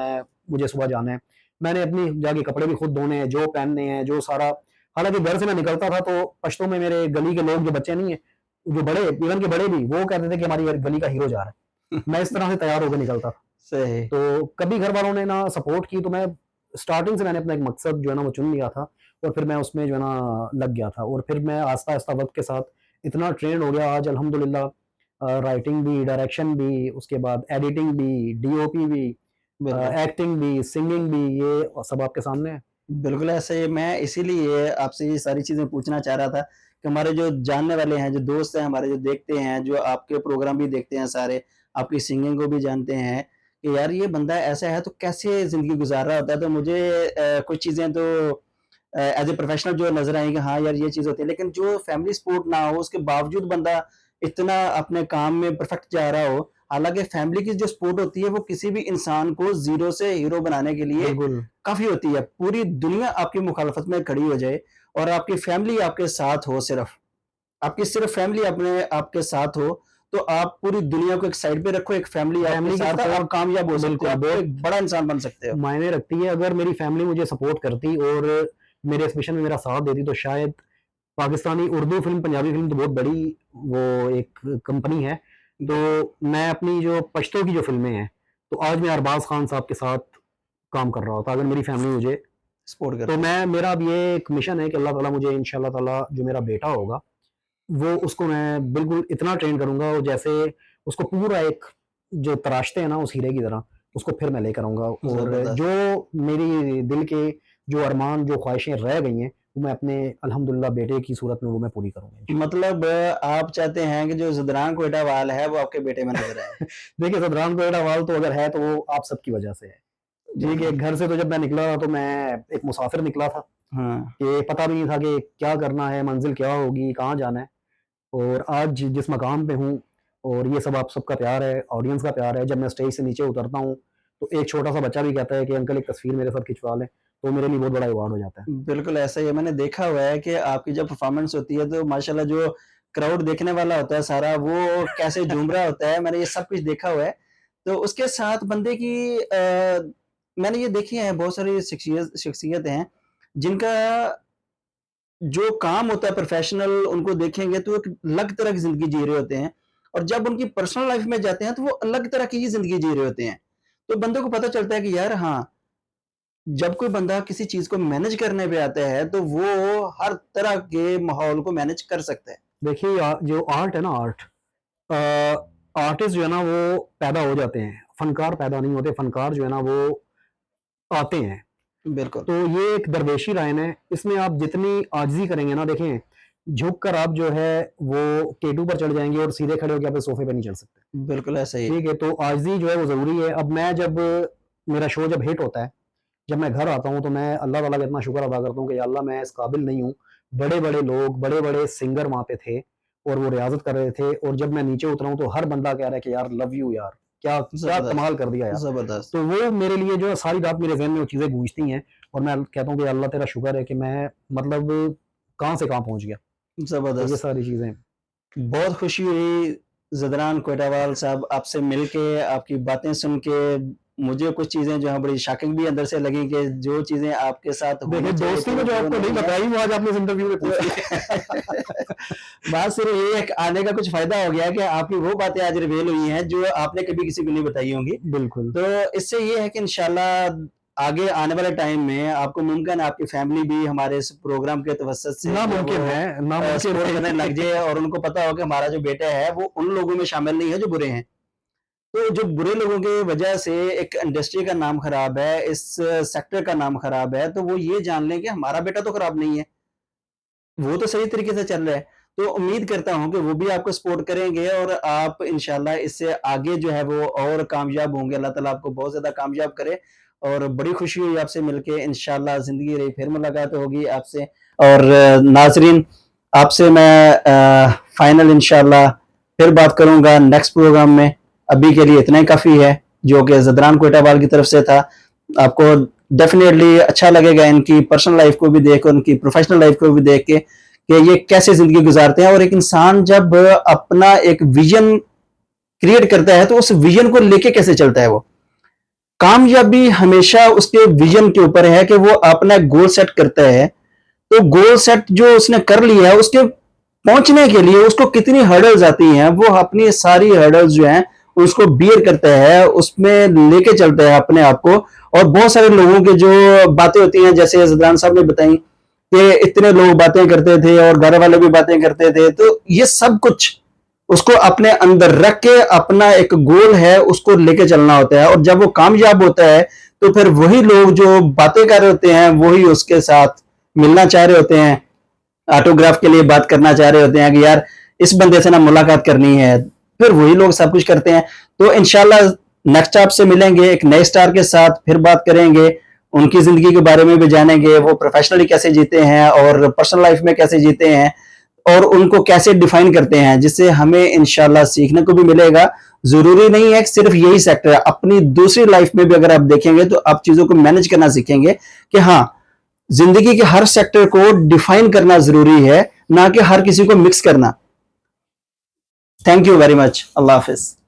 मुझे सुबह जाना है। मैंने अपनी जाके कपड़े भी खुद धोने हैं, जो पहनने हैं, जो सारा। हालाँकि घर से मैं निकलता था तो पश्तों में मेरे गली के लोग, जो बच्चे नहीं हैं, जो बड़े, इवन के बड़े भी, वो कहते थे कि हमारी गली का हीरो जा रहा है। मैं इस तरह से तैयार होके निकलता था। सही, तो कभी घर वालों ने ना सपोर्ट की, तो मैं स्टार्टिंग से मैंने अपना एक मकसद जो है ना वो चुन लिया था। और फिर मैं उसमें जो है ना लग गया था, और फिर मैं आहिस्ता-आहिस्ता वक़्त के साथ इतना ट्रेंड हो गया, आज अल्हम्दुलिल्लाह राइटिंग भी, डायरेक्शन भी, उसके बाद एडिटिंग भी, डीओपी भी, बिल्कुल। एक्टिंग भी, सिंगिंग भी, ये सब आपके सामने है। बिल्कुल ऐसे ही मैं इसीलिए आपसे ये सारी चीज़ें पूछना चाह रहा था कि हमारे जो जानने वाले हैं, जो दोस्त हैं हमारे जो देखते हैं, जो आपके प्रोग्राम भी देखते हैं सारे, आपकी सिंगिंग को भी जानते हैं कि यार ये बंदा ऐसा है तो कैसे ज़िंदगी गुज़ार रहा होता है। तो मुझे कुछ चीज़ें तो एज़ ए प्रोफ़ेशनल जो नज़र आई कि हाँ यार ये चीज़ होती है। लेकिन जो फैमिली सपोर्ट ना हो उसके बावजूद बंदा इतना अपने काम में परफ़ेक्ट जा रहा हो, हालाँकि फैमिली की जो सपोर्ट होती है वो किसी भी इंसान को ज़ीरो से हीरो बनाने के लिए बिल्कुल। काफ़ी होती है। पूरी दुनिया आपकी मुखालफत में खड़ी हो जाए और आपकी फैमिली आपके साथ हो सिर्फ़, आपकी सिर्फ़ फैमिली अपने आपके साथ हो, तो आप पूरी दुनिया को एक साइड पे रखो, एक फैमिली आपके फैमिली के साथ है, आप सपोर्ट कामयाब हो सकते बिल्कुल हो, आप बहुत एक बड़ा इंसान बन सकते हो। मायने रखती है। अगर मेरी फैमिली मुझे सपोर्ट करती और मेरे इस मिशन में मेरा साथ देती, तो शायद पाकिस्तानी उर्दू फ़िल्म, पंजाबी फ़िल्म तो बहुत बड़ी वो एक कंपनी है। तो मैं अपनी जो पश्तो की जो फ़िल्में हैं, तो आज मैं अरबाज़ खान साहब के साथ काम कर रहा होता अगर मेरी फैमिली मुझे, सपोर्ट तो करते मैं मेरा अब ये एक मिशन है कि अल्लाह ताला मुझे इंशाअल्लाह ताला जो मेरा बेटा होगा, वो उसको मैं बिल्कुल इतना ट्रेन करूँगा, और जैसे उसको पूरा एक जो तराशते हैं ना उस हीरे की तरह, उसको फिर मैं लेकर आऊँगा, हैं। और जबरदस्त। जो मेरी दिल के जो अरमान, जो ख़्वाहिशें रह गई हैं, वो मैं अपने अल्हम्दुलिल्लाह बेटे की सूरत में वो मैं पूरी करूँगा इंशाअल्लाह। मतलब आप चाहते हैं कि जो ज़दरान कोयटा वाल है वो आपके बेटे में नज़र आए। देखिए, सदराम कोयटा वाल तो अगर है तो वो आप सबकी वजह से है। ठीक है, जी। घर से तो जब मैं निकला तो मैं एक मुसाफ़िर निकला था, हाँ, कि पता भी नहीं था कि क्या करना है, मंज़िल क्या होगी, कहाँ जाना है। और आज जिस मकाम पे हूँ, और ये सब आप सबका प्यार है, ऑडियंस का प्यार है, जब मैं स्टेज से नीचे उतरता हूँ, तो एक छोटा-सा बच्चा भी कहता है कि अंकल एक तस्वीर मेरे साथ खिंचवा लें, तो मेरे लिए बहुत बड़ा अवार्ड हो जाता है। बिल्कुल ऐसा ही है। मैंने देखा हुआ है कि आपकी जब परफ़ॉर्मेंस होती है तो माशाल्लाह जो क्राउड देखने वाला होता है सारा वो कैसे झूम रहा होता है, मैंने ये सब कुछ देखा हुआ है। तो उसके साथ बंदे की मैंने ये देखी है बहुत सारी शख्सियत हैं, जिनका जो काम होता है प्रोफ़ेशनल उनको देखेंगे तो एक अलग तरह की ज़िंदगी जी रहे होते हैं और जब उनकी पर्सनल लाइफ़ में जाते हैं तो वो अलग तरह की ही ज़िंदगी जी रहे होते हैं। तो बंदे को पता चलता है कि यार हाँ, जब कोई बंदा किसी चीज़ को मैनेज करने पे आता है, तो वो हर तरह के माहौल को मैनेज कर सकता है। देखिए जो आर्ट है ना, आर्टिस्ट जो है ना वो पैदा हो जाते हैं, फ़नकार पैदा नहीं होते, फ़नकार जो है ना वो आते हैं। बिल्कुल, तो ये एक दरवेशी लाइन है, इसमें आप जितनी आजिज़ी करेंगे ना, देखें, झुक कर आप जो है वो केटू पर चढ़ जाएँगे और सीधे खड़े होके आप इस सोफ़े पे नहीं चढ़ सकते। बिल्कुल ऐसा ही है। ठीक है, तो आजिज़ी जो है वो ज़रूरी है। अब मैं जब मेरा शो जब हिट होता है, जब मैं घर आता हूँ, तो मैं अल्लाह ताला का इतना शुक्र अदा करता हूँ कि या अल्लाह मैं इस काबिल नहीं हूँ। बड़े-बड़े लोग, बड़े-बड़े सिंगर वहाँ पे थे और वो रियाज़त कर रहे थे, और जब मैं नीचे उतरा हूँ तो हर बंदा कह रहा है कि यार लव यू यार, क्या क्या ज़बरदस्त, कमाल कर दिया यार। ज़बरदस्त, तो वो मेरे लिए जो है सारी रात मेरे ज़हन में वो चीज़ें गूँजती हैं, और मैं कहता हूँ कि अल्लाह तेरा शुक्र है कि मैं मतलब कहाँ से कहाँ पहुँच गया। तो ये ज़बरदस्त। सारी चीज़ें। बहुत खुशी हुई ज़दरान कोइटावाल साहब आपसे मिलके, आपकी बातें सुन के मुझे कुछ चीज़ें जो हैं बड़ी शॉकिंग भी अंदर से लगी कि जो चीज़ें आपके साथ देखिए, होनी चाहिए दोस्ती थी में वो जो पूरी आपको नहीं नहीं है। बताई वो आज आपने इस इंटरव्यू में पूछ ली। बात सिर्फ ये है कि आने का कुछ फ़ायदा हो गया कि आपकी वो बातें आज रिवील हुई हैं जो आपने कभी किसी को नहीं बताई होंगी। बिल्कुल। तो इससे ये है कि इंशाल्लाह आगे आने वाले टाइम में आपको मुमकिन है आपकी फैमिली भी हमारे इस प्रोग्राम के तवज्जुह से जो है नामुमकिन वो है, नामुमकिन सपोर्ट करने लग है। जाए और उनको पता हो कि हमारा जो बेटा है वो उन लोगों में शामिल नहीं है जो बुरे हैं। तो जो बुरे लोगों की वजह से एक इंडस्ट्री का नाम खराब है, इस सेक्टर का नाम खराब है, तो वो ये जान लें कि हमारा बेटा तो खराब नहीं है। वो तो सही तरीके से चल रहा है। तो उम्मीद करता हूँ कि वो भी आपको सपोर्ट करेंगे और आप इंशाल्लाह इससे आगे जो है वो और कामयाब होंगे। अल्लाह ताला आपको बहुत ज़्यादा कामयाब करे और बड़ी खुशी हुई आपसे मिलके। इंशाल्लाह ज़िंदगी रही फिर मुलाकात होगी आपसे और नाज़रीन आपसे मैं फाइनल इंशाल्लाह फिर बात करूँगा नेक्स्ट प्रोग्राम में। अभी के लिए इतना ही काफ़ी है, जो कि ज़दरान कोइटावाल की तरफ से था। आपको डेफिनेटली अच्छा लगेगा इनकी पर्सनल लाइफ को भी देख और उनकी प्रोफेशनल लाइफ को भी देख के कि ये कैसे जिंदगी गुजारते हैं और एक इंसान जब अपना एक विजन क्रिएट करता है तो उस विजन को लेके कैसे चलता है वो कामयाबी हमेशा उसके विजन के ऊपर है कि वो अपना गोल सेट करता है तो गोल सेट जो उसने कर लिया है उसके पहुंचने के लिए उसको कितनी हर्डल्स आती हैं वो अपनी सारी हर्डल्स जो हैं उसको बियर करता है उसमें लेके चलता है अपने आप को और बहुत सारे लोगों के जो बातें होती हैं जैसे जदरान साहब ने बताई कि इतने लोग बातें करते थे और घर वाले भी बातें करते थे तो ये सब कुछ उसको अपने अंदर रख के अपना एक गोल है उसको लेके चलना होता है और जब वो कामयाब होता है तो फिर वही लोग जो बातें कर रहे होते हैं वही उसके साथ मिलना चाह रहे होते हैं ऑटोग्राफ के लिए बात करना चाह रहे होते हैं कि यार इस बंदे से ना मुलाकात करनी है फिर वही लोग सब कुछ करते हैं तो इंशाल्लाह नेक्स्ट आपसे मिलेंगे एक नए स्टार के साथ फिर बात करेंगे उनकी जिंदगी के बारे में भी जानेंगे वो प्रोफेशनली कैसे जीते हैं और पर्सनल लाइफ में कैसे जीते हैं और उनको कैसे डिफाइन करते हैं जिससे हमें इंशाल्लाह सीखने को भी मिलेगा जरूरी नहीं है कि सिर्फ यही सेक्टर है अपनी दूसरी लाइफ में भी अगर आप देखेंगे तो आप चीजों को मैनेज करना सीखेंगे कि हाँ जिंदगी के हर सेक्टर को डिफाइन करना जरूरी है ना कि हर किसी को मिक्स करना थैंक यू वेरी मच, अल्लाह हाफिज़।